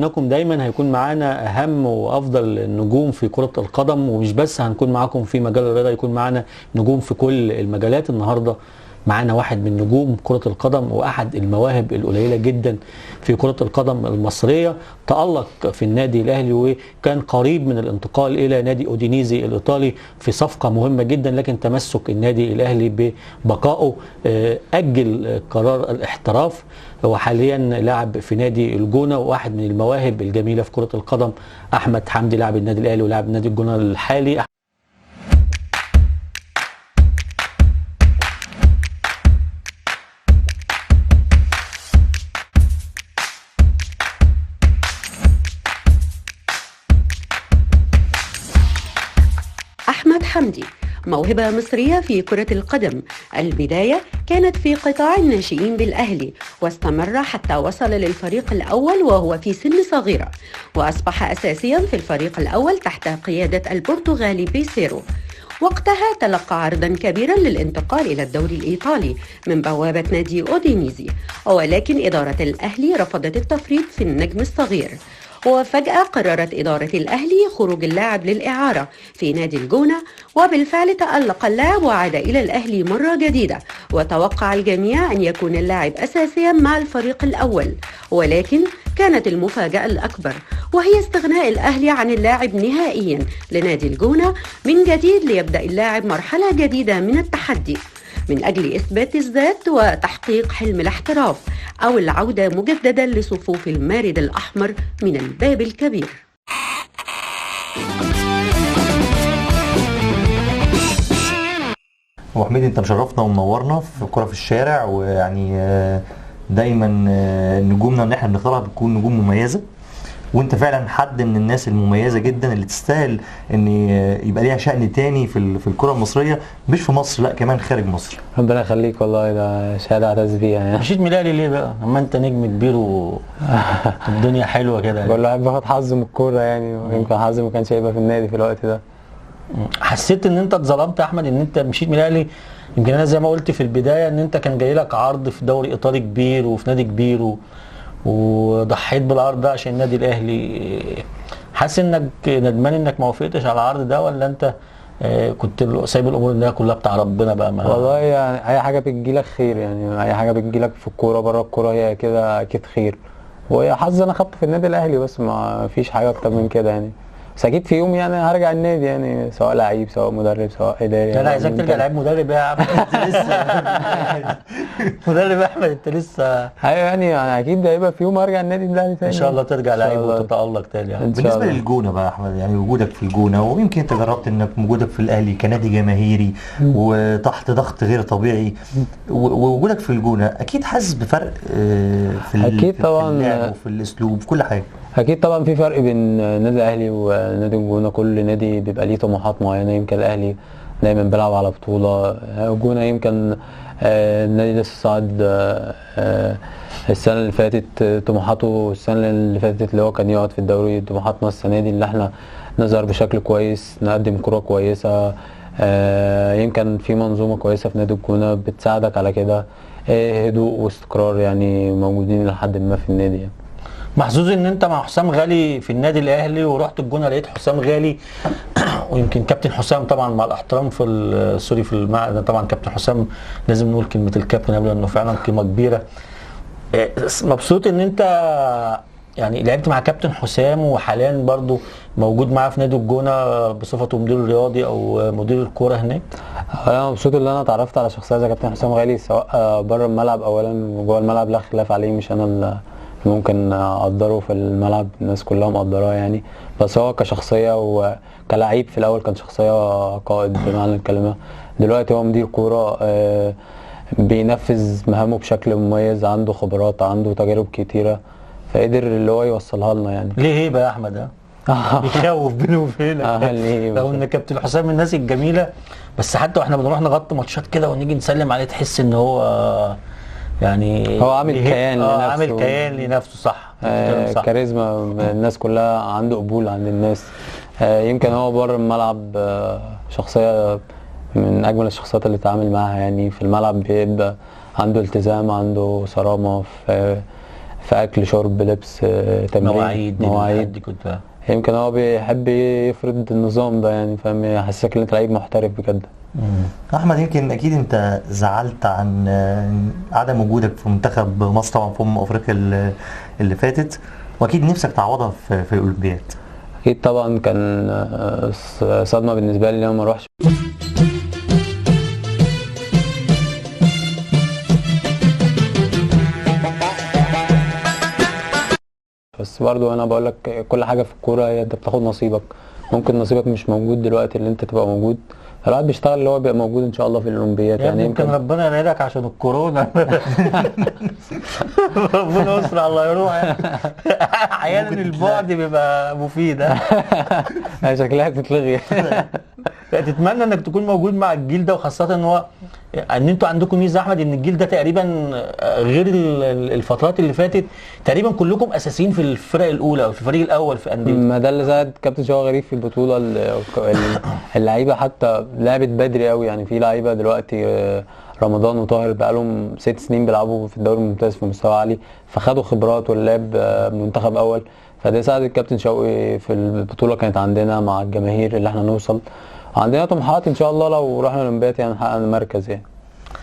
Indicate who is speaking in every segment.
Speaker 1: انكم دايما هيكون معانا اهم وافضل النجوم في كرة القدم، ومش بس هنكون معاكم في مجال الرياضة، يكون معانا نجوم في كل المجالات. النهاردة معانا واحد من نجوم كرة القدم واحد المواهب القليلة جدا في كرة القدم المصرية. تألق في النادي الاهلي وكان قريب من الانتقال الى نادي اودينيزي الايطالي في صفقة مهمة جدا، لكن تمسك النادي الاهلي ببقائه اجل قرار الاحتراف. هو حاليا لاعب في نادي الجونة، وواحد من المواهب الجميلة في كرة القدم احمد حمدي، لاعب النادي الاهلي ولاعب نادي الجونة الحالي.
Speaker 2: أحمد حمدي موهبة مصرية في كرة القدم. البداية كانت في قطاع الناشئين بالأهلي، واستمر حتى وصل للفريق الأول وهو في سن صغيرة، وأصبح أساسيا في الفريق الأول تحت قيادة البرتغالي بيسيرو. وقتها تلقى عرضا كبيرا للانتقال إلى الدوري الإيطالي من بوابة نادي أودينيزي، ولكن إدارة الأهلي رفضت التفريط في النجم الصغير. وفجأة قررت إدارة الأهلي خروج اللاعب للإعارة في نادي الجونة، وبالفعل تألق اللاعب وعاد إلى الأهلي مرة جديدة، وتوقع الجميع أن يكون اللاعب أساسيا مع الفريق الأول. ولكن كانت المفاجأة الأكبر وهي استغناء الأهلي عن اللاعب نهائيا لنادي الجونة من جديد، ليبدأ اللاعب مرحلة جديدة من التحدي من أجل إثبات الذات وتحقيق حلم الاحتراف أو العودة مجددا لصفوف المارد الأحمر من الباب الكبير.
Speaker 3: هو حميد، انت مشرفنا ومنورنا في كرة في الشارع، ويعني دايما نجومنا اللي احنا بنختارها بتكون نجوم مميزة، وانت فعلا حد من الناس المميزه جدا اللي تستاهل ان يبقى ليها شأن تاني في الكره المصريه، مش في مصر لا كمان خارج مصر.
Speaker 4: ربنا يخليك، والله ده شهاده اعتز بيها يعني.
Speaker 1: مشيت ميلالي ليه بقى اما انت نجم كبير والدنيا حلوه كده يعني؟
Speaker 4: بقول له باخد حظ من الكوره يعني، ويمكن حظي ما كانش هيبقى في النادي في الوقت ده.
Speaker 1: حسيت ان انت اتظلمت يا احمد ان انت مشيت ميلالي؟ يمكن انا زي ما قلت في البدايه ان انت كان جاي لك عرض في دوري ايطالي كبير وفي نادي كبير وضحيت بالعرض ده عشان النادي الاهلي. حاسس انك ندمان انك ما وافقتش على العرض ده، ولا انت كنت سايب الامور انها كلها بتاع ربنا بقى؟
Speaker 4: والله يعني اي حاجه بتجيلك خير يعني، اي حاجه بتجيلك في الكوره بره الكوره هي كده اكيد خير، وهي حظ انا خدته في النادي الاهلي، بس ما فيش حاجه اكتر من كده يعني. بس اكيد في يوم يعني هرجع النادي يعني، سواء لعيب سواء مدرب سواء اداري.
Speaker 1: لا عايزك ترجع لعيب مدرب يا احمد، انت لسه مدرب يا احمد، انت لسه.
Speaker 4: ايوه يعني اكيد هيبقى في يوم هرجع النادي الاهلي تاني
Speaker 1: ان شاء الله ترجع لعيب وتتالق تاني يعني.
Speaker 3: بالنسبه للجونه بقى يا احمد، يعني وجودك في الجونه، ويمكن انت جربت انك وجودك في الاهلي كنادي جماهيري وتحت ضغط غير طبيعي، ووجودك في الجونه اكيد حاسس بفرق
Speaker 4: اكيد طبعا
Speaker 3: في اللعب وفي الاسلوب في كل حاجه.
Speaker 4: اكيد طبعا في فرق بين النادي الاهلي ونادي الجونه، كل نادي بيبقى ليه طموحات معينه. يمكن الاهلي دايما بيلعب على بطوله، الجونه يمكن النادي لسه صاعد السنه اللي فاتت، طموحاته السنه اللي فاتت اللي هو كان يقعد في الدوري. طموحاتنا السنه دي اللي احنا نظهر بشكل كويس، نقدم كره كويسه. يمكن في منظومه كويسه في نادي الجونه بتساعدك على كده، هدوء واستقرار يعني موجودين لحد ما في النادي يعني.
Speaker 1: محظوظ ان انت مع حسام غالي في النادي الاهلي، ورحت الجونه لقيت حسام غالي ويمكن كابتن حسام طبعا مع الاحترام في سوري في المعنى طبعا كابتن حسام لازم نقول كلمه الكابتن قبل، انه فعلا قيمه كبيره. مبسوط ان انت يعني لعبت مع كابتن حسام، وحاليا برضو موجود معاه في نادي الجونه بصفته مدير رياضي او مدير الكوره هناك.
Speaker 4: انا مبسوط ان انا اتعرفت على شخصيه زي كابتن حسام غالي، سواء بره الملعب اولا وجوه الملعب لا خلاف عليه. مش انا اللي ممكن اقدره في الملعب، الناس كلها مقدراه يعني، بس هو كشخصيه وكلاعب في الاول كان شخصيه قائد بمعنى الكلمه. دلوقتي هو مدير كوره، بينفذ مهامه بشكل مميز، عنده خبرات عنده تجارب كتيره، فقدر اللي هو يوصلها لنا يعني.
Speaker 1: ليه هيبه يا احمد؟ بيخوف بيني وبينك لو ان كابتن حسام من الناس الجميله، بس حتى واحنا بنروح نغطي ماتشات كده ونيجي نسلم عليه تحس ان هو يعني
Speaker 4: هو عامل كيان لنفسه،
Speaker 1: عامل كيان لنفسه. صح.
Speaker 4: كاريزما، الناس كلها عنده قبول عند الناس. يمكن هو بره الملعب شخصيه من اجمل الشخصيات اللي اتعامل معاها يعني. في الملعب بيبقى عنده التزام، عنده صرامه في في اكل شرب لبس تمرين
Speaker 1: مواعيد
Speaker 4: مواعيد.
Speaker 1: دي كنت
Speaker 4: يمكن هو بيحب يفرض النظام ده يعني فاهم، يحسسك ان انت لعيب محترف بجد.
Speaker 3: احمد، يمكن اكيد انت زعلت عن عدم وجودك في منتخب مصر طبعا في افريقيا اللي فاتت، واكيد نفسك تعوضها في الاولمبياد.
Speaker 4: اكيد طبعا كان صدمه بالنسبه لي ان انا ما اروحش. بس برضو انا بقول لك كل حاجه في الكوره هي انت بتاخد نصيبك، ممكن نصيبك مش موجود دلوقتي اللي انت تبقى موجود، الواحد بيشتغل اللي هو بيبقى موجود ان شاء الله في الاولمبياد.
Speaker 1: يعني يمكن ربنا يبعدك عشان الكورونا. ربنا يستر الله يروح يعني. احيانا البعد بيبقى مفيد.
Speaker 4: شكلها تتلغي.
Speaker 1: تتمنى انك تكون موجود مع الجيل ده، وخاصه ان هو ان انتوا عندكم ميزه احمد، ان الجيل ده تقريبا غير الفترات اللي فاتت تقريبا كلكم اساسيين في الفرق الاولى او في الفريق الاول في انديه.
Speaker 4: ما ده اللي زاد كابتن شوقي غريب في البطوله. اللعيبه حتى لعبت بدري قوي يعني، في لعيبه دلوقتي رمضان وطاهر بقالهم 6 سنين بيلعبوا في الدوري الممتاز في مستوى عالي، فخدوا خبرات واللعب منتخب اول، فده ساعد الكابتن شوقي في البطوله. كانت عندنا مع الجماهير اللي احنا نوصل، عندنا طموحات ان شاء الله لو رحنا الاولمبياد يعني نحقق المركز يعني.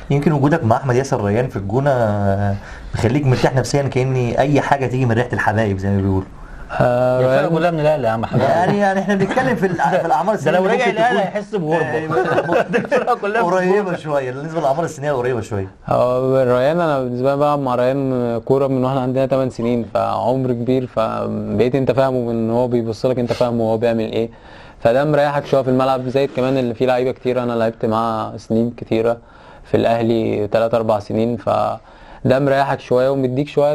Speaker 3: يمكن وجودك مع احمد ياسر ريان في الجونه بيخليك مرتاح نفسيا، كأن اي حاجه تيجي من ريحه الحبايب زي ما بيقولوا.
Speaker 1: الفرقه كلها من الاهلي يا عم حبيبي.
Speaker 3: يعني احنا بنتكلم في الاعمار
Speaker 1: ده
Speaker 3: السنيه
Speaker 1: لو رجع الاهلي هيحس بغربه. الفرقه كلها
Speaker 3: قريبه شويه بالنسبه للاعمار السنيه، قريبه شويه.
Speaker 4: ريان انا بالنسبه لي بلعب مع ريان كوره من واحنا عندنا 8 سنين، فعمر كبير، فبقيت انت فاهمه من هو بيبص لك انت فاهمه وهو بيعمل ايه، فده مريحك شويه في الملعب. زائد كمان اللي فيه لعيبه كتير انا لعبت معاه سنين كتيره في الاهلي 3-4 سنين، فده مريحك شويه ومديك شويه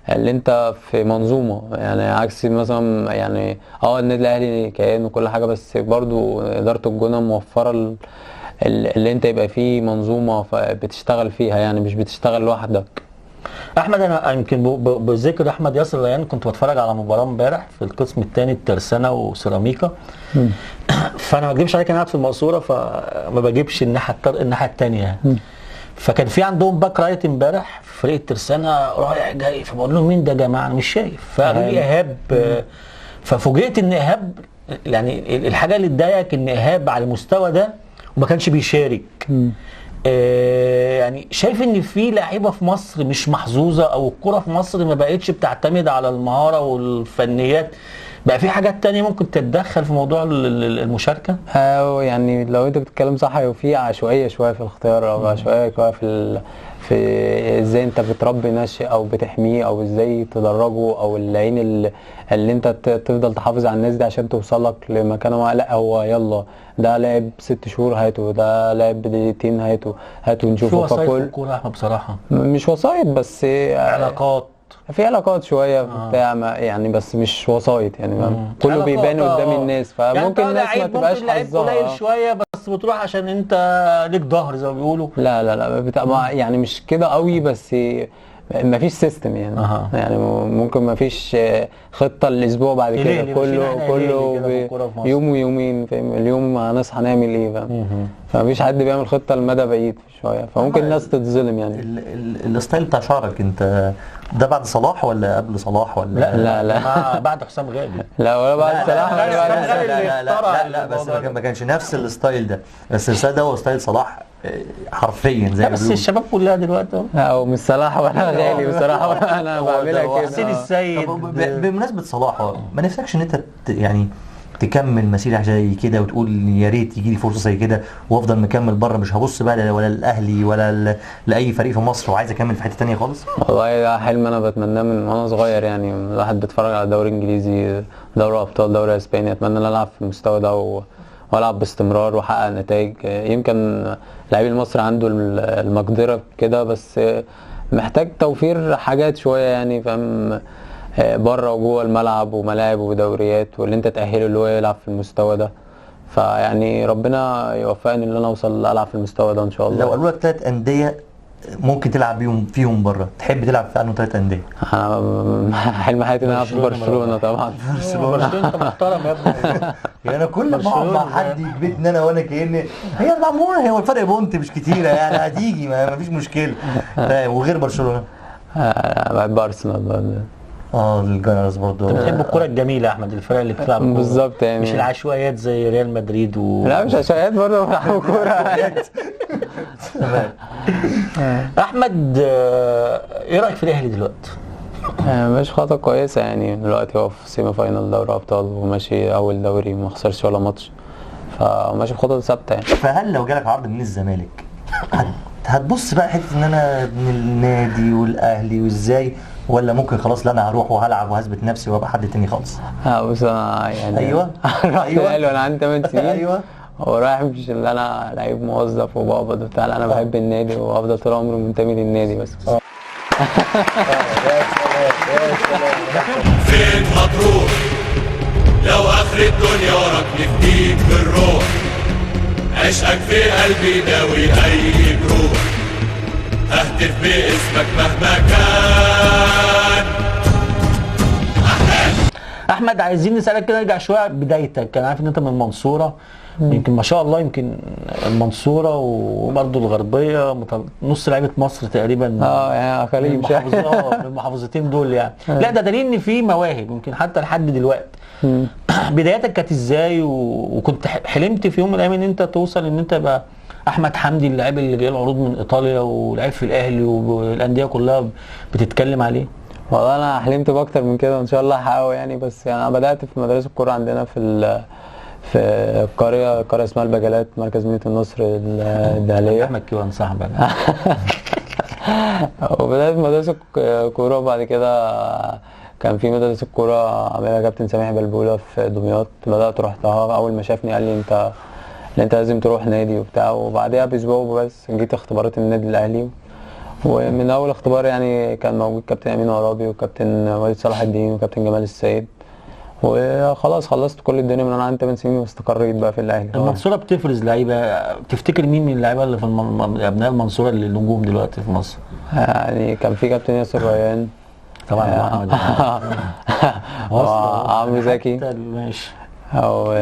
Speaker 4: اللي انت في منظومه يعني، عكس مثلا يعني النادي الاهلي كيان وكل حاجه، بس برضو اداره الجونه موفره اللي انت يبقى فيه منظومه بتشتغل فيها يعني، مش بتشتغل لوحدك.
Speaker 1: احمد، انا يمكن بذكر احمد ياسر ريان كنت بتفرج على مباراه امبارح في القسم الثاني الترسانه وسيراميكا. فانا ما اكذبش عليك، انا قاعد في المقصوره فما بجيبش الناحيه الثانيه. فكان في عندهم باك رايت امبارح في فريق الترسانه رايح جاي، فبقول لهم مين ده يا جماعه انا مش شايف، فقالوا لي ايهاب. ففوجئت ان ايهاب يعني الحاجه اللي تضايقك ان ايهاب على المستوى ده وما كانش بيشارك. يعني شايف ان في لعيبه في مصر مش محظوظه، او الكره في مصر ما بقتش بتعتمد على المهاره والفنيات، بقى في حاجات تانية ممكن تتدخل في موضوع المشاركه؟
Speaker 4: يعني لو انت بتتكلم صح، في عشوائيه شويه في الاختيار، او عشوائيه شويه في ازاي انت بتربي ناشئ او بتحميه، او ازاي تدرجه، او العين اللي انت تفضل تحافظ على الناس دي عشان توصلك لمكانه. لا هو يلا ده لعب 6 شهور هاته، ده لعب بدقيقتين هاته نشوفه.
Speaker 1: في وسايط في الكوره يا احمد بصراحه،
Speaker 4: مش وسايط بس
Speaker 1: علاقات،
Speaker 4: في علاقات شويه بتاع يعني، بس مش وسايط يعني، كله بيبان قدام الناس، فممكن
Speaker 1: يعني
Speaker 4: الناس ما تبقاش حظها
Speaker 1: قليل شويه، بس بتروح عشان انت ليك ظهر زي ما بيقولوا.
Speaker 4: لا يعني مش كده قوي، بس ما فيش سيستم يعني. يعني ممكن ما فيش خطه الاسبوع بعد كده، كله يوم ويومين، فاهم؟ اليوم هنصحى هنعمل ايه، فاهم؟ فما فيش حد بيعمل خطه لمدى بعيد شويه، فممكن الناس تتظلم يعني.
Speaker 3: الستايل بتاع شعرك انت ده بعد صلاح ولا قبل صلاح ولا؟
Speaker 1: لا بعد حسام غالي.
Speaker 4: لا ولا بعد صلاح ولا
Speaker 3: بعد لا بس ما كانش نفس الستايل ده، بس الستايل ده هو ستايل صلاح حرفيا زي ما
Speaker 1: بس الشباب كلها دلوقتي
Speaker 4: او مش صلاح ولا غالي بصراحه، ولا انا بعملها كده.
Speaker 1: حسين السيد.
Speaker 3: بمناسبه صلاح، ما نفسكش ان انت يعني تكمل مسيرة زي كده وتقول يا ريت يجي لي فرصه زي كده وافضل مكمل بره، مش هبص بقى ولا الاهلي ولا لاي فريق في مصر، وعايز اكمل في حته ثانيه خالص؟
Speaker 4: والله ده حلم انا بتمناه من وانا صغير يعني. الواحد بيتفرج على دوري انجليزي، دوري ابطال، دوري اسباني، اتمنى ان العب في المستوى ده والعب باستمرار واحقق نتائج. يمكن اللاعب المصري عنده المقدره كده، بس محتاج توفير حاجات شويه يعني، فاهم؟ بره وجوه الملعب وملاعب ودوريات، واللي انت تأهله اللي هو يلعب في المستوى ده. فيعني ربنا يوفقني ان انا اوصل العب في المستوى ده ان شاء الله.
Speaker 3: لو قالوا لك 3 أندية ممكن تلعب فيهم بره، تحب تلعب في انهي 3 أندية؟
Speaker 4: حلم حياتي ان انا العب في برشلونه طبعا.
Speaker 1: برشلونه انت محترم يا ابني.
Speaker 3: يعني انا كل ما اقعد مع حد يكبتني انا وانا كأني هي معموله، هو الفرق بونت مش كتيره يعني، هتيجي ما فيش مشكله. وغير برشلونه
Speaker 4: بحب ارسنال برضه.
Speaker 3: الجانرز برضه.
Speaker 1: انت بتحب الكرة الجميلة يا احمد، الفرق اللي بتلعب كورة
Speaker 4: بالظبط يعني،
Speaker 1: مش العشوائيات زي ريال مدريد
Speaker 4: لا مش عشوائيات برضه، بلعب كوره.
Speaker 1: تمام. احمد ايه رايك في الاهلي دلوقتي؟
Speaker 4: ماشي خطوه كويسه يعني، دلوقتي هو في سيمي فاينال دوري ابطال، وماشي اول دوري ما خسرش ولا ماتش، فماشي بخطوه ثابته يعني.
Speaker 3: فهل لو جالك عرض من الزمالك هتبص بقى حته ان انا من النادي والاهلي وازاي، ولا ممكن خلاص لا انا هروح وهلعب وهثبت نفسي وابقى حد تاني خالص؟
Speaker 4: بص انا يعني
Speaker 3: ايوه
Speaker 4: رحت الاهلي وانا عندي 8 سنين.
Speaker 3: ايوه.
Speaker 4: ورايح مش اللي انا لعيب موظف وبقبض وبتاع، لا انا بحب النادي وافضل طول عمري منتمي للنادي بس.
Speaker 3: يا سلام.
Speaker 5: فين هتروح لو اخر الدنيا وراك نفديك بالروح، عشقك في قلبي داوي اي جروح، اهتف باسمك مهما كان.
Speaker 1: احمد عايزين نسالك كده، نرجع شويه بدايتك. انا عارف ان انت من المنصوره، يمكن ما شاء الله يمكن المنصوره وبرضه الغربيه نص لعيبه مصر تقريبا
Speaker 4: يعني خليل
Speaker 1: من المحافظتين دول يعني. لا ده دليل ان في مواهب يمكن حتى لحد دلوقتي. بدايتك كانت ازاي وكنت حلمت في يوم من الايام ان انت توصل ان انت تبقى احمد حمدي اللاعب اللي جاي العروض من ايطاليا ولعب في الاهلي والانديه كلها بتتكلم عليه؟
Speaker 4: والله انا حلمت باكتر من كده وان شاء الله هحققه يعني. بس يعني انا بدات في مدرسه الكوره عندنا في قريه اسمها البجلات، مركز مدينه النصر الدهليه.
Speaker 1: احمد كيوان صاحبك.
Speaker 4: وبدات مدرسه كوره، وبعد كده كان في مدرسه كوره عاملها كابتن سامح بلبوله في دمياط، بدات رحتها. اول ما شافني قال لي انت لازم تروح نادي وبتاع، وبعدها باسبوع بس جيت اختبارات النادي الاهلي. ومن اول اختبار يعني كان موجود كابتن امين عرابي وكابتن وليد صلاح الدين وكابتن جمال السيد، وخلاص خلصت كل الدنيا من انا عندي 8 سنين واستقريت بقى في الاهلي.
Speaker 1: المنصوره بتفرز لعيبه، تفتكر مين من اللعيبه اللي في ابناء المنصوره اللي نجوم دلوقتي في مصر؟
Speaker 4: يعني كان في كابتن ياسر ريان
Speaker 1: طبعا،
Speaker 4: عمرو زكي
Speaker 1: ماشي،
Speaker 4: او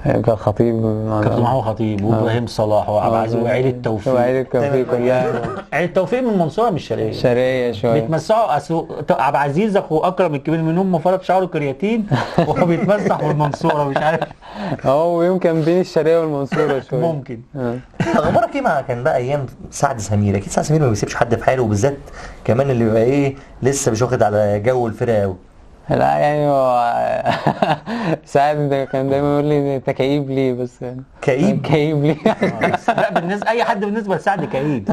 Speaker 4: كان خطيب،
Speaker 1: كابتن محمود خطيب وابراهيم صلاح وعبد العزيز وعيلة توفيق.
Speaker 4: وعيلة توفيق كلها.
Speaker 1: عيلة توفيق من المنصوره مش شرقيه؟
Speaker 4: شرقيه شويه.
Speaker 1: بيتمسحوا عبد العزيز اخو اكرم الكبير منهم فرط شعره كرياتين وهو بيتمسح في المنصوره مش عارف.
Speaker 4: يمكن بين الشرقيه والمنصوره شويه
Speaker 1: ممكن.
Speaker 3: اخبارك ايه مع كان بقى ايام سعد سمير؟ اكيد سعد سمير ما بيسيبش حد في حاله، وبالذات كمان اللي بيبقى لسه مش واخد على جو الفرقه قوي.
Speaker 4: لا يعني هو سعد كان دايما يقول لي انت كئيب ليه؟ بس
Speaker 3: كئيب
Speaker 4: ليه؟
Speaker 1: لا بالنسبه اي حد بالنسبه لسعد كئيب.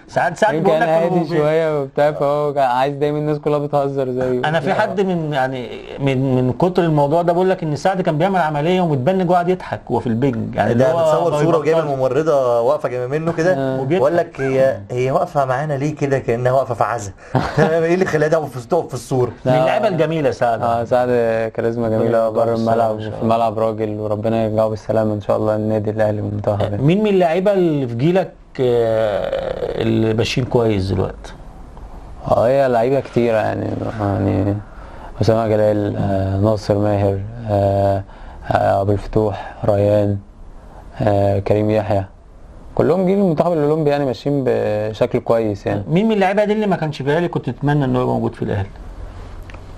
Speaker 1: سعد
Speaker 4: بيقول لك هادي شويه وبتاع، فهو عايز دايما الناس كلها بتهزر زيه.
Speaker 1: انا في حد من كتر الموضوع ده بيقول لك ان سعد كان بيعمل عمليه ومتبنج وقعد يضحك وهو في البنج يعني.
Speaker 3: ده بتصور صوره وجايب الممرضه واقفه جنب منه كده وبيقول لك هي واقفه معانا ليه كده كانها واقفه في عزا. ايه اللي خلاها تقف في الصوره؟
Speaker 1: من اللعيبه الجميله سعد.
Speaker 4: سعد كاريزما جميله بره الملعب وفي الملعب راجل، وربنا يرجعه بالسلامه ان شاء الله النادي الاهلي والمنتخب.
Speaker 1: مين من اللعيبه اللي في جيلك اللي ماشيين كويس دلوقتي؟
Speaker 4: هي لعيبه كتيره يعني اسامه جلال، ناصر ماهر، ابو الفتوح، ريان، كريم يحيى، كلهم جيل المنتخب الاولمبي يعني ماشيين بشكل كويس يعني.
Speaker 1: مين من اللعيبه دي اللي ما كانش في الاهلي كنت تتمنى انه يبقى موجود في الاهلي؟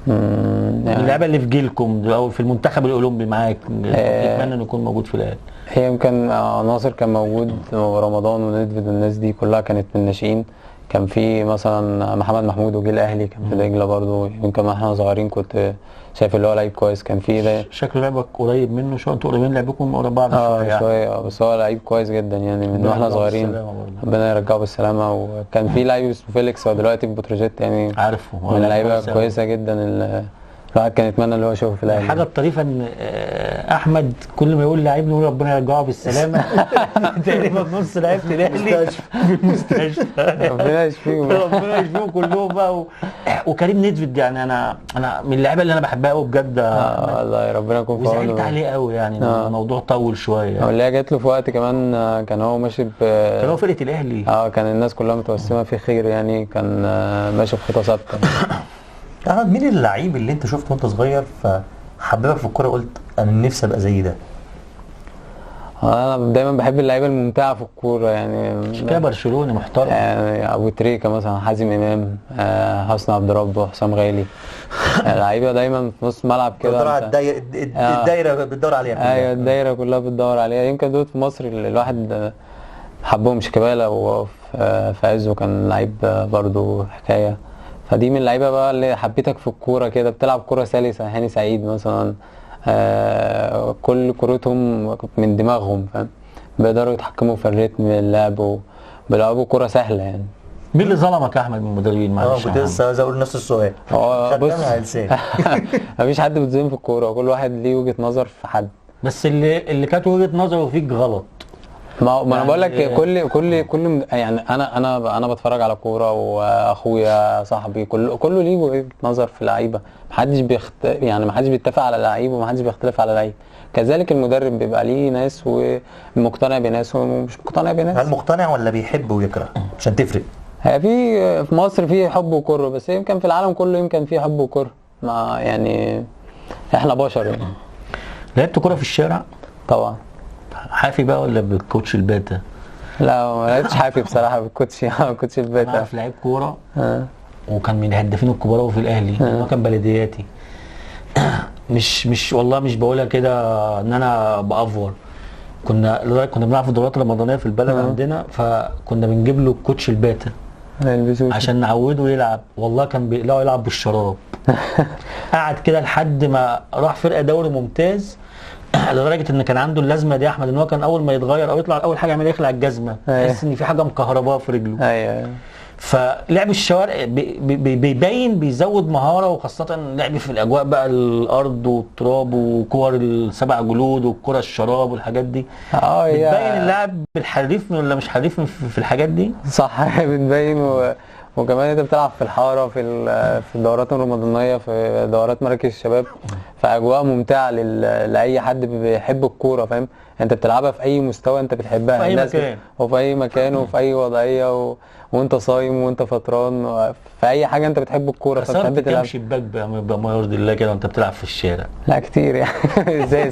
Speaker 1: يعني اللعيبه اللي في جيلكم او في المنتخب الاولمبي معاك تتمنى انه يكون موجود في الاهلي؟
Speaker 4: هي يمكن ناصر كان موجود، ورمضان وندفد والناس دي كلها كانت من الناشئين. كان في مثلا محمد محمود وجيل الاهلي كان في دجله برضه، يمكن احنا صغيرين كنت شايف اللي هو لعيب كويس. كان في ده
Speaker 1: شكله لعبك قريب منه شويه، انتوا قريبين لعبكم قريب بعض شويه
Speaker 4: شويه بس هو لعيب كويس جدا يعني من واحنا صغيرين. ربنا يرجعه بالسلامه. وكان في لعيب اسمه فيليكس، هو دلوقتي في بتروجيت يعني،
Speaker 1: عارفه
Speaker 4: من لعيبه كويسه جدا. الواحد كان يتمنى اللي هو يشوفه في الاهلي.
Speaker 1: الحاجه الطريفه ان احمد كل ما يقول لعيب نقول ربنا يرجعه بالسلامه. تقريبا نص لعيبه الاهلي في المستشفى.
Speaker 4: ربنا يشفيهم.
Speaker 1: ربنا يشفيهم كلهم بقى وكريم ندفد يعني انا من اللعيبه اللي انا بحبها قوي بجد.
Speaker 4: والله ربنا يكون في عونه.
Speaker 1: وزعلت عليه قوي يعني الموضوع طول شويه.
Speaker 4: اللي هي جات له في وقت كمان كان هو ماشي
Speaker 1: كان هو فرقه الاهلي.
Speaker 4: كان الناس كلها متوسمه في خير يعني، كان ماشي في خطه ثابته.
Speaker 3: احمد مين اللعيب اللي انت شفته وانت صغير فحببك في الكوره قلت انا نفسي ابقى زي ده؟
Speaker 4: انا دايما بحب اللعيبه الممتعه في الكوره يعني.
Speaker 1: كده برشلوني محترم.
Speaker 4: يعني ابو تريكه مثلا، حازم امام، حسني عبد ربه، حسام غالي. لعيبه دايما في نص الملعب كده.
Speaker 3: بتدور على الدايره بتدور عليها كلها.
Speaker 4: ايوه الدايره كلها بتدور عليها. يمكن دول في مصر اللي الواحد حبهم، شيكابالا وهو في عزه كان لعيب برضو حكايه. فدي من اللعيبه بقى اللي حبيتك في الكوره كده، بتلعب كوره سلسه. هاني سعيد مثلا، كل كورتهم من دماغهم فاهم، بيقدروا يتحكموا في الريتم اللعب وبيلعبوا كوره سهله يعني.
Speaker 1: مين اللي ظلمك يا احمد من المدربين؟ معلش
Speaker 3: كنت لسه عايز اقول نفس السؤال.
Speaker 4: بص
Speaker 3: خدتها لساني.
Speaker 4: مفيش حد بيتظلم في الكوره، كل واحد ليه وجهه نظر في حد.
Speaker 1: بس اللي كانت وجهه نظره فيك غلط.
Speaker 4: ما انا بقول لك كل يعني انا بتفرج على كوره، واخويا صاحبي كله ليه وجهه نظر في اللعيبه. محدش محدش بيتفق على لعيب، ومحدش بيختلف على لعيب. كذلك المدرب بيبقى ليه ناس ومقتنع بناس ومش مقتنع بناس.
Speaker 3: هل مقتنع ولا بيحب ويكره عشان تفرق؟
Speaker 4: هي في مصر في حب وكره، بس يمكن في العالم كله يمكن في حب وكره. ما يعني احنا بشر يعني.
Speaker 1: لعبت كوره في الشارع؟
Speaker 4: طبعا.
Speaker 1: حافي بقى ولا بالكوتش الباتا؟
Speaker 4: لا ما لعبتش حافي بصراحه بالكوتش كوتش الباتا.
Speaker 1: انا عارف لعيب كوره وكان من الهدافين الكبار في الاهلي، هو كان بلدياتي. مش والله مش بقولها كده ان انا بافور. كنا بنلعب في الدورات الرمضانيه في البلد عندنا، فكنا بنجيب له الكوتش الباتا عشان نعوده يلعب. والله كان بيقلعه يلعب بالشراب. قعد كده لحد ما راح فرقه دوري ممتاز، لدرجه ان كان عنده اللازمه دي يا احمد، ان هو كان اول ما يتغير او يطلع اول حاجه يعمل يخلع الجزمه، يحس ان في حاجه مكهرباه في رجله.
Speaker 4: ايوه.
Speaker 1: فلعب الشوارع بيبين بيزود مهاره، وخاصه لعب في الاجواء بقى، الارض والتراب وكور السبع جلود والكره الشراب والحاجات دي. بتبين اللاعب بالحريف ولا مش حريف في الحاجات دي.
Speaker 4: صح. بتبين وكمان انت بتلعب في الحاره، في الدورات الرمضانيه، في دورات مراكز الشباب، فاجواء ممتعه لاي حد بيحب الكوره فاهم. انت بتلعبها في اي مستوى انت بتحبها،
Speaker 1: في اي مكان
Speaker 4: وفي اي مكان وفي اي وضعيه وانت صايم وانت فطران، في اي حاجه انت بتحب الكوره
Speaker 1: فبتحب تلعب. كم شباك بما يرضي الله كده وانت بتلعب في الشارع؟
Speaker 4: لا كتير يعني. ازاي؟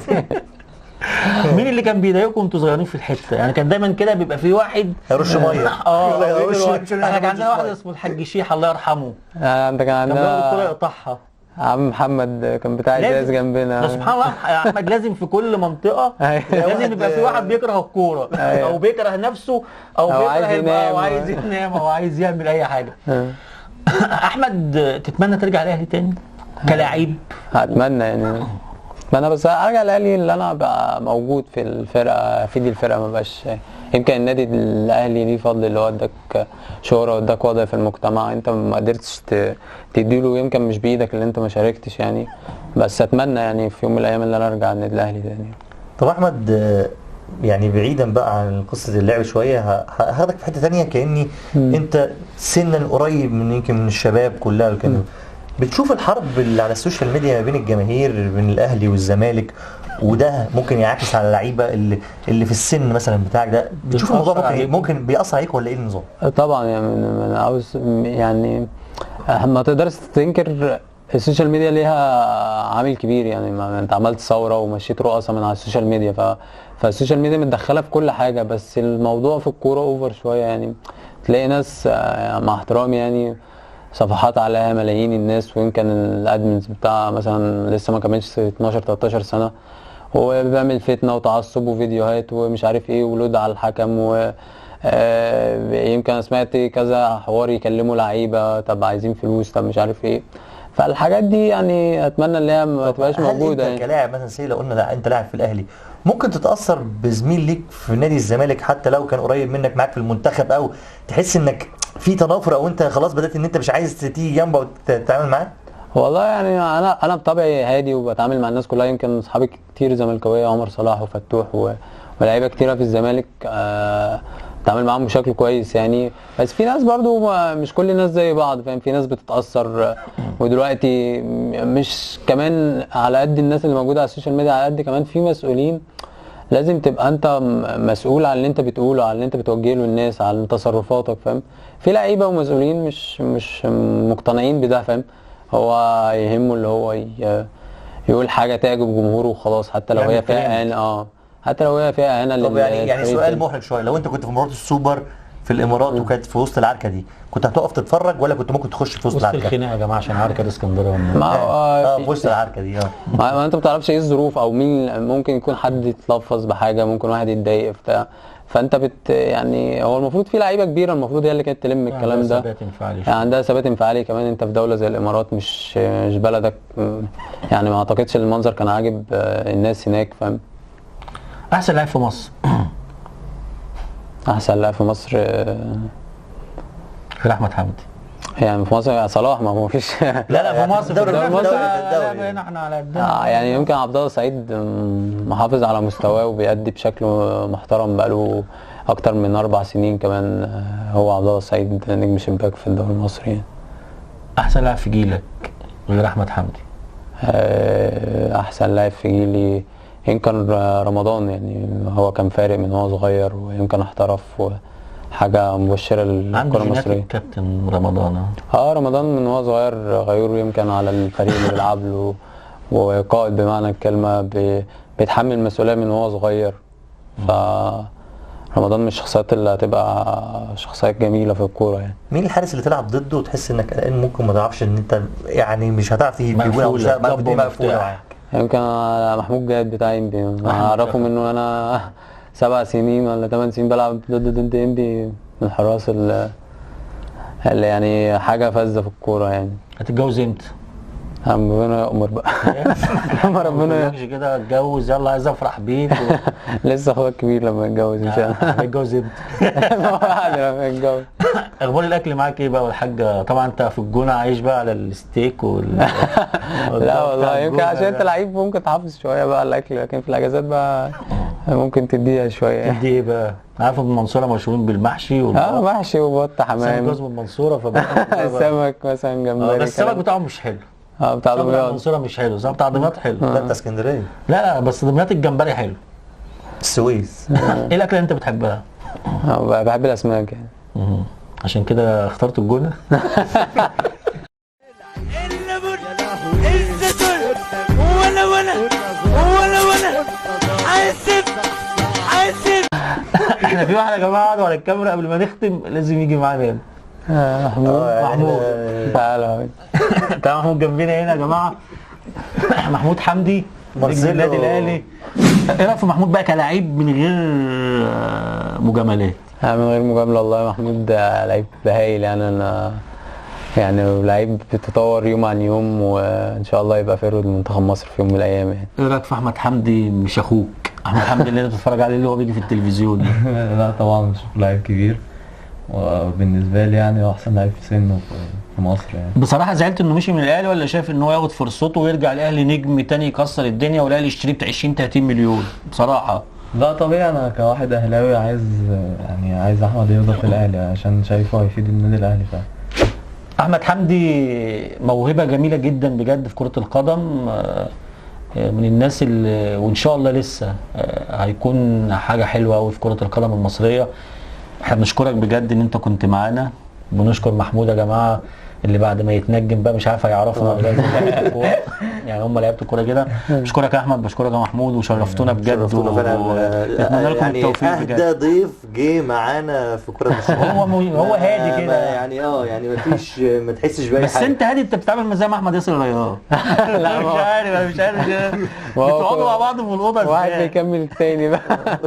Speaker 1: مين اللي كان بيضايقكم وانتوا صغيرين في الحته؟ يعني كان دايما كده بيبقى في واحد
Speaker 3: هيرش ميه.
Speaker 1: احنا كان عندنا واحد اسمه الحاج شيح الله يرحمه.
Speaker 4: انت كان عندنا
Speaker 1: الكوره يقطعها.
Speaker 4: عم محمد كان بتاع ازاز جنبنا.
Speaker 1: سبحان الله يا احمد، لازم في كل منطقه لازم يبقى في واحد بيكره الكوره، او بيكره نفسه، او عايز ينام او عايز يعمل اي حاجه. احمد، تتمنى ترجع الاهلي تاني كلاعب؟
Speaker 4: اتمنى يعني. اتمنى بس ارجع الاهلي اللي انا ابقى موجود في الفرقه، افيد الفرقه، ما بقاش. يمكن النادي الاهلي ليه فضل اللي هو اداك شهره واداك وضع في المجتمع انت ما قدرتش تديله، يمكن مش بايدك اللي انت ما شاركتش يعني. بس اتمنى يعني في يوم من الايام اللي انا ارجع النادي الاهلي تاني.
Speaker 3: طب احمد، يعني بعيدا بقى عن قصه اللعب شويه، هاخدك في حته ثانيه. كاني انت سنا قريب من يمكن من الشباب كلها كانوا بتشوف الحرب اللي على السوشيال ميديا ما بين الجماهير، بين الاهلي والزمالك، وده ممكن يعكس على اللعيبه اللي في السن مثلا بتاعك ده. بتشوف الموضوع ممكن بيأثر عليك ولا ايه النظام؟
Speaker 4: طبعا يعني انا عاوز يعني ما تقدرش تنكر السوشيال ميديا ليها عامل كبير يعني. ما انت عملت ثوره ومشيت رؤساء من على السوشيال ميديا، فالسوشيال ميديا متدخله في كل حاجه. بس الموضوع في الكوره اوفر شويه يعني. تلاقي ناس مع احترامي يعني صفحات عليها ملايين الناس، ويمكن الادمنز بتاع مثلا لسه ما كملش 12 13 سنه، هو بيعمل فتنه وتعصب وفيديوهات ومش عارف ايه ولود على الحكم. يمكن سمعت كذا حوار يكلموا لعيبه، طب عايزين فلوس، طب مش عارف ايه. فالحاجات دي يعني اتمنى ان هي ما تبقاش موجوده.
Speaker 3: هل انت كلاعب مثلا لو قلنا لا انت لاعب في الاهلي، ممكن تتاثر بزميل ليك في نادي الزمالك حتى لو كان قريب منك معاك في المنتخب، او تحس انك في تنافر، او انت خلاص بدات ان انت مش عايز تيجي جنبه وتتعامل معاه؟
Speaker 4: والله يعني انا بطبعي هادي وبتعامل مع الناس كلها. يمكن اصحابي كتير زملكاويه، عمر صلاح وفتوح ولاعيبه كتيره في الزمالك، بتعامل معاهم بشكل كويس يعني. بس في ناس برضو مش كل الناس زي بعض فاهم. في ناس بتتاثر، ودلوقتي مش كمان على قد الناس اللي موجوده على السوشيال ميديا، على قد كمان في مسؤولين لازم تبقى انت مسؤول عن اللي انت بتقوله، عن اللي انت بتوجهه للناس، عن تصرفاتك فاهم. في لعيبه ومسؤولين مش مقتنعين بده فاهم. هو يهمه اللي هو يقول حاجه تعجب جمهوره وخلاص، حتى لو هي فيها حتى لو هي فيها اهانه
Speaker 3: طب يعني
Speaker 4: للفريق
Speaker 3: سؤال
Speaker 4: التاني.
Speaker 3: محرج شويه، لو انت كنت في مباراه السوبر في الامارات وكانت في وسط العركه دي، كنت هتقف تتفرج ولا كنت ممكن تخش في وسط
Speaker 1: وسط
Speaker 3: العركه؟
Speaker 1: الخناقه يا جماعه عشان عركه الاسكندريه
Speaker 4: ما هو
Speaker 3: في وسط العركه دي
Speaker 4: ما انت ما بتعرفش ايه الظروف او مين ممكن يكون حد يتلفظ بحاجه، ممكن واحد يتضايق بتاع، فانت يعني هو المفروض في لعيبه كبيره المفروض هي اللي كانت تلم الكلام ده،
Speaker 1: ثبات انفعالي
Speaker 4: يعني عندها ثبات انفعالي كمان. انت في دوله زي الامارات مش بلدك، يعني ما اعتقدش المنظر كان عاجب الناس هناك، فاهم.
Speaker 1: احسن لاعب في مصر
Speaker 4: احسن لاعب في مصر
Speaker 1: غير احمد حمدي.
Speaker 4: يعني في مصر صلاح، ما هو فيش
Speaker 1: لا في مصر،
Speaker 3: الدوري المصري
Speaker 1: هنا احنا على قدنا.
Speaker 4: يعني يمكن عبد الله السعيد محافظ على مستواه وبيأدي بشكل محترم بقاله اكتر من 4 سنين كمان. هو عبد الله السعيد نجم شباك في الدوري المصري يعني.
Speaker 1: احسن لاعب في جيلك غير احمد حمدي؟
Speaker 4: احسن لاعب في جيلي يمكن رمضان، يعني هو كان فارق من هو صغير ويمكن احترف وحاجه مبشره للكره المصريه.
Speaker 1: الكابتن رمضان
Speaker 4: رمضان من هو صغير غيور يمكن على الفريق اللي بيلعب له، وقائد بمعنى الكلمه، بيتحمل مسؤوليه من هو صغير. ف رمضان من الشخصيات اللي هتبقى شخصيات جميله في الكوره يعني.
Speaker 3: مين الحارس اللي تلعب ضده وتحس انك قلقان ممكن ما تعرفش ان انت يعني مش هتعرف تجيب جول او مش مقفوله معاك؟
Speaker 4: يمكن محمود جاد بتاع انبي، اعرفه منه انا 7 سنين ولا 8 سنين بلعب ضد انبي، من الحراس اللي يعني حاجه فذه في الكوره يعني.
Speaker 1: هتتجوز امتى؟
Speaker 4: ربنا يأمر بقى. لما ربنا
Speaker 1: كده اتجوز يلا عايز افرح بيك
Speaker 4: لسه اخوك كبير لما يتجوز ان شاء الله.
Speaker 1: هتتجوز امتى؟
Speaker 4: بعد لما يتجوز.
Speaker 1: اخبار الاكل معاك ايه بقى والحاجه؟ طبعا انت في الجونه عايش بقى على الستيك
Speaker 4: لا والله يمكن عشان انت لعيب ممكن تحافظ شويه بقى على الاكل، لكن في الاجازات بقى ممكن تديها شويه.
Speaker 1: تدي ايه بقى؟ عارف من المنصوره مشهورين بالمحشي
Speaker 4: محشي وبط حمام.
Speaker 1: جوز من المنصوره
Speaker 4: سمك مثلا جمبري.
Speaker 1: بس السمك بتاعه مش حلو.
Speaker 4: بتاع دمياط.
Speaker 1: المنصوره مش حلو، صح؟ بتاع دمياط حلو.
Speaker 3: لا بتاع اسكندريه.
Speaker 1: لا بس دمياط الجمبري حلو.
Speaker 3: السويس.
Speaker 1: ايه الاكله اللي انت بتحبها؟
Speaker 4: بحب الاسماك يعني.
Speaker 1: عشان كده اخترت الجونه. احنا في واحد يا جماعه قعدوا على الكاميرا قبل ما نختم لازم يجي معانا هنا. محمود
Speaker 4: تعالى
Speaker 1: محمود جنبنا هنا يا جماعه. محمود حمدي نجم النادي الاهلي. ايه رايك في محمود بقى كلاعب من غير مجاملات؟
Speaker 4: من غير مجامله والله محمود لعيب هايل يعني. انا يعني لعيب بيتطور يوم عن يوم، وان شاء الله يبقى فيرود لمنتخب مصر في يوم من الايام يعني.
Speaker 1: ايه رايك في احمد حمدي مش اخوك؟ احمد حمدي اللي انت بتتفرج عليه اللي هو بيجي في التلفزيون.
Speaker 6: لا طبعا بشوف لعيب كبير، وبالنسبه لي يعني هو احسن لعيب في سنه في مصر يعني.
Speaker 1: بصراحه زعلت انه مشي من الاهلي، ولا شايف ان هو ياخد فرصته ويرجع الاهلي نجم تاني يكسر الدنيا والاهلي يشتريه ب 20 30 مليون؟ بصراحه
Speaker 6: لا طبيعي، انا كواحد اهلاوي عايز احمد يفضل في الاهلي عشان شايفه هيفيد النادي الاهلي فعلا.
Speaker 1: احمد حمدي موهبه جميله جدا بجد في كره القدم، من الناس اللي وان شاء الله لسه هيكون حاجه حلوه قوي في كره القدم المصريه. احنا بنشكرك بجد ان انت كنت معانا. بنشكر محمود يا جماعه اللي بعد ما يتنجم بقى مش عارف هيعرفنا يعني هم لعيبه الكوره كده. بشكرك يا احمد، بشكرك يا محمود، وشرفتونا بجد.
Speaker 3: شرفتونا فعلا
Speaker 1: لكم
Speaker 3: يعني
Speaker 1: التوفيق بجد.
Speaker 3: اهدى ضيف جه معانا في كره مصر.
Speaker 1: هو هادي كده
Speaker 3: يعني يعني مفيش ما تحسش باي
Speaker 1: بس
Speaker 3: حاجه.
Speaker 1: انت هادي، انت بتتعامل زي ما احمد ياسر رياض. لا مش عارف بتقعدوا مع بعض في الاوضه
Speaker 4: واحد بيكمل التاني بقى.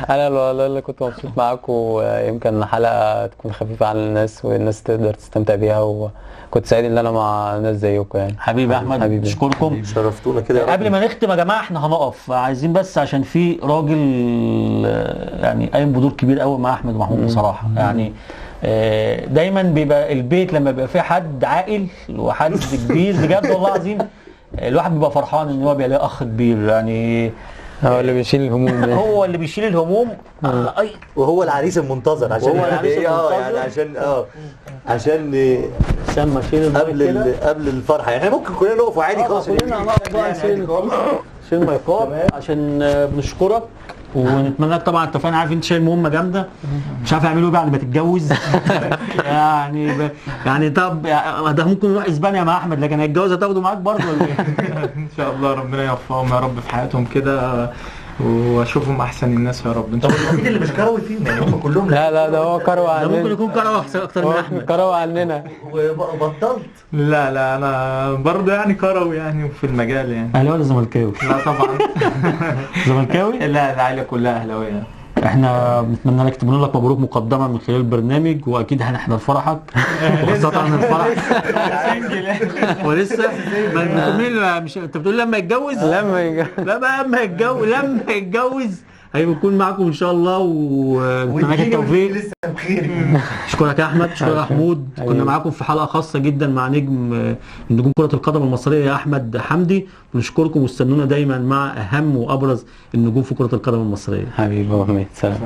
Speaker 4: انا والله اللي كنت مبسوط معاكم، ويمكن حلقه تكون خفيفه على الناس والناس تقدر تستمتع بيها، وكنت سعيد ان انا مع ناس زيكم يعني.
Speaker 1: حبيبي احمد، بشكركم.
Speaker 3: شرفتونا كده يا رب.
Speaker 1: قبل ما نختم يا جماعه احنا هنقف عايزين بس عشان في راجل يعني قايم بدور كبير قوي مع احمد ومحمود بصراحه يعني. دايما بيبقى البيت لما بيبقى فيه حد عاقل وحد كبير بجد والله العظيم الواحد بيبقى فرحان ان هو بيلاقي اخ كبير يعني.
Speaker 4: هو اللي بيشيل الهموم ده.
Speaker 1: هو اللي بيشيل الهموم.
Speaker 3: وهو العريس المنتظر عشان
Speaker 1: وهو العريس المنتظر.
Speaker 3: يعني عشان
Speaker 1: سما شيل
Speaker 3: قبل الفرحه يعني ممكن كلنا نقف عادي خالص.
Speaker 1: كلنا هنقف بقى شيل المايكات عشان بنشكرك ونتمنى لك طبعا. انت فاهم عارف انت شايل مهمه جامده مش عارف يعملوا ايه بعد ما تتجوز. يعني طب ده ممكن نروح اسبانيا مع احمد، لكن هيتجوز هتاخده معاك برضه ولا ايه؟
Speaker 6: ان شاء الله ربنا يوفقهم يا رب في حياتهم كده.
Speaker 7: واشوفهم احسن الناس يا رب.
Speaker 3: طب الوحيد اللي مش كروي فيهم يعني هم كلهم
Speaker 4: لا ده هو كروي
Speaker 1: ده ممكن
Speaker 4: عننا،
Speaker 1: يكون كروي اكتر من
Speaker 4: هو
Speaker 1: احمد.
Speaker 4: كروي عننا.
Speaker 3: وبطلت.
Speaker 7: لا انا برضه يعني كروي يعني في المجال يعني.
Speaker 1: اهلاوي ولا زملكاوي؟
Speaker 7: لا طبعا.
Speaker 1: زملكاوي؟
Speaker 7: لا العائله كلها اهلاويه.
Speaker 1: احنا بنتمنى لك تبنوا لك مبروك مقدما من خلال البرنامج، واكيد هنحضر فرحك وخاصه عن الفرح ولسه مش انت بتقول لما يتجوز؟ لا بقى لما يتجوز هيبقى يكون معاكم ان شاء الله ونتمنى لك التوفيق.
Speaker 3: لسه بخير.
Speaker 1: اشكرك يا احمد، اشكرك يا محمود. كنا معاكم في حلقه خاصه جدا مع نجم نجوم كره القدم المصريه يا احمد حمدي. بنشكركم واستنونا دايما مع اهم وابرز النجوم في كره القدم المصريه.
Speaker 4: حبيبي ابو حميد، سلام.